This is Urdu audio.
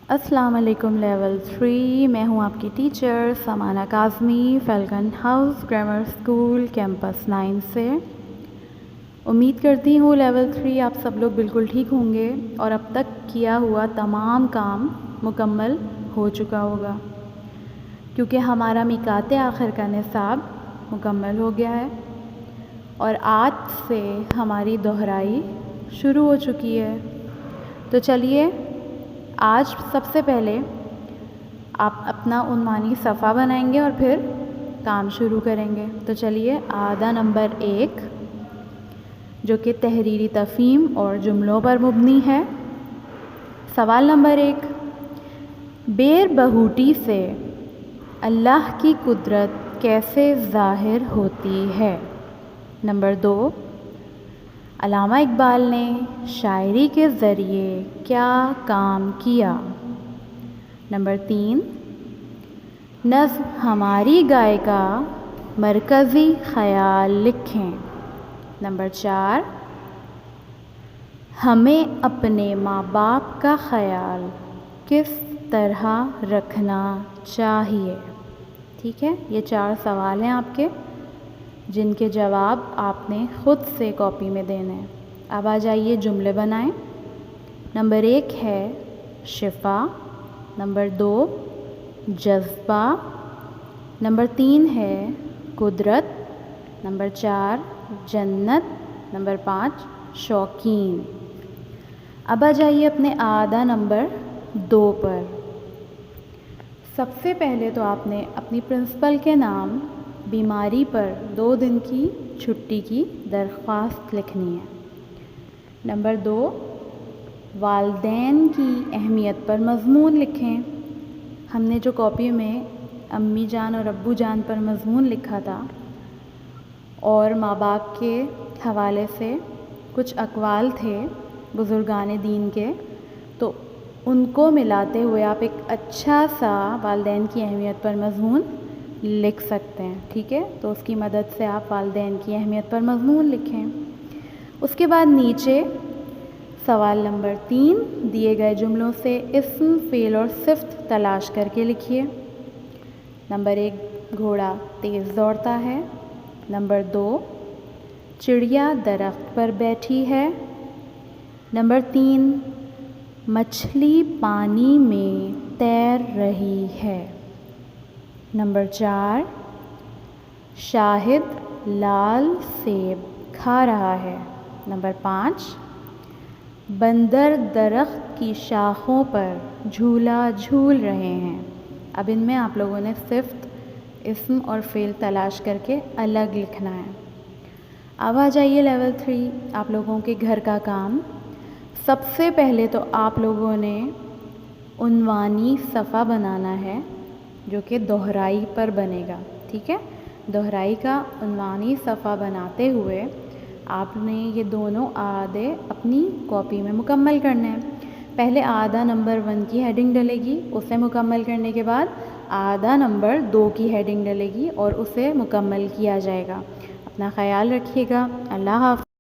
السلام علیکم لیول 3 میں ہوں آپ کی teacher Samana Kazmi Falcon house grammar school campus 9 سے۔ امید کرتی ہوں لیول 3 آپ سب لوگ بالکل ٹھیک ہوں گے اور اب تک کیا ہوا تمام کام مکمل ہو چکا ہوگا، کیونکہ ہمارا میقات آخر کا نصاب مکمل ہو گیا ہے اور آج سے ہماری دہرائی شروع ہو چکی ہے۔ تو چلیے آج سب سے پہلے آپ اپنا عنوانی صفحہ بنائیں گے اور پھر کام شروع کریں گے۔ تو چلیے عادہ نمبر 1 جو کہ تحریری تفہیم اور جملوں پر مبنی ہے۔ سوال نمبر 1، بیر بہوٹی سے اللہ کی قدرت کیسے ظاہر ہوتی ہے؟ نمبر 2، علامہ اقبال نے شاعری کے ذریعے کیا کام کیا؟ نمبر 3، نظم ہماری گائے کا مرکزی خیال لکھیں۔ نمبر 4، ہمیں اپنے ماں باپ کا خیال کس طرح رکھنا چاہیے؟ ٹھیک ہے، یہ 4 سوال ہیں آپ کے جن کے جواب آپ نے خود سے کاپی میں دینے ہیں۔ اب آ جائیے جملے بنائیں۔ نمبر 1 ہے شفا، نمبر 2 جذبہ، نمبر 3 ہے قدرت، نمبر 4 جنت، نمبر 5 شوقین۔ اب آ جائیے اپنے عادہ نمبر 2 پر۔ سب سے پہلے تو آپ نے اپنی پرنسپل کے نام بیماری پر 2 دن کی چھٹی کی درخواست لکھنی ہے۔ نمبر 2، والدین کی اہمیت پر مضمون لکھیں۔ ہم نے جو کاپی میں امی جان اور ابو جان پر مضمون لکھا تھا اور ماں باپ کے حوالے سے کچھ اقوال تھے بزرگان دین کے، تو ان کو ملاتے ہوئے آپ ایک اچھا سا والدین کی اہمیت پر مضمون لکھ سکتے ہیں۔ ٹھیک ہے، تو اس کی مدد سے آپ والدین کی اہمیت پر مضمون لکھیں۔ اس کے بعد نیچے سوال نمبر 3 دیے گئے جملوں سے اسم، فعل اور صفت تلاش کر کے لکھیے۔ نمبر 1، گھوڑا تیز دوڑتا ہے۔ نمبر 2، چڑیا درخت پر بیٹھی ہے۔ نمبر 3، مچھلی پانی میں تیر رہی ہے۔ نمبر 4، شاہد لال سیب کھا رہا ہے۔ نمبر 5، بندر درخت کی شاخوں پر جھولا جھول رہے ہیں۔ اب ان میں آپ لوگوں نے صفت، اسم اور فعل تلاش کر کے الگ لکھنا ہے۔ اب آ جائیے لیول 3 آپ لوگوں کے گھر کا کام۔ سب سے پہلے تو آپ لوگوں نے عنوانی صفحہ بنانا ہے جو کہ دہرائی پر بنے گا۔ ٹھیک ہے، دہرائی کا عنوانی صفحہ بناتے ہوئے آپ نے یہ دونوں عادے اپنی کاپی میں مکمل کرنے ہیں۔ پہلے عادہ نمبر 1 کی ہیڈنگ ڈلے گی، اسے مکمل کرنے کے بعد عادہ نمبر 2 کی ہیڈنگ ڈلے گی اور اسے مکمل کیا جائے گا۔ اپنا خیال رکھیے گا۔ اللہ حافظ۔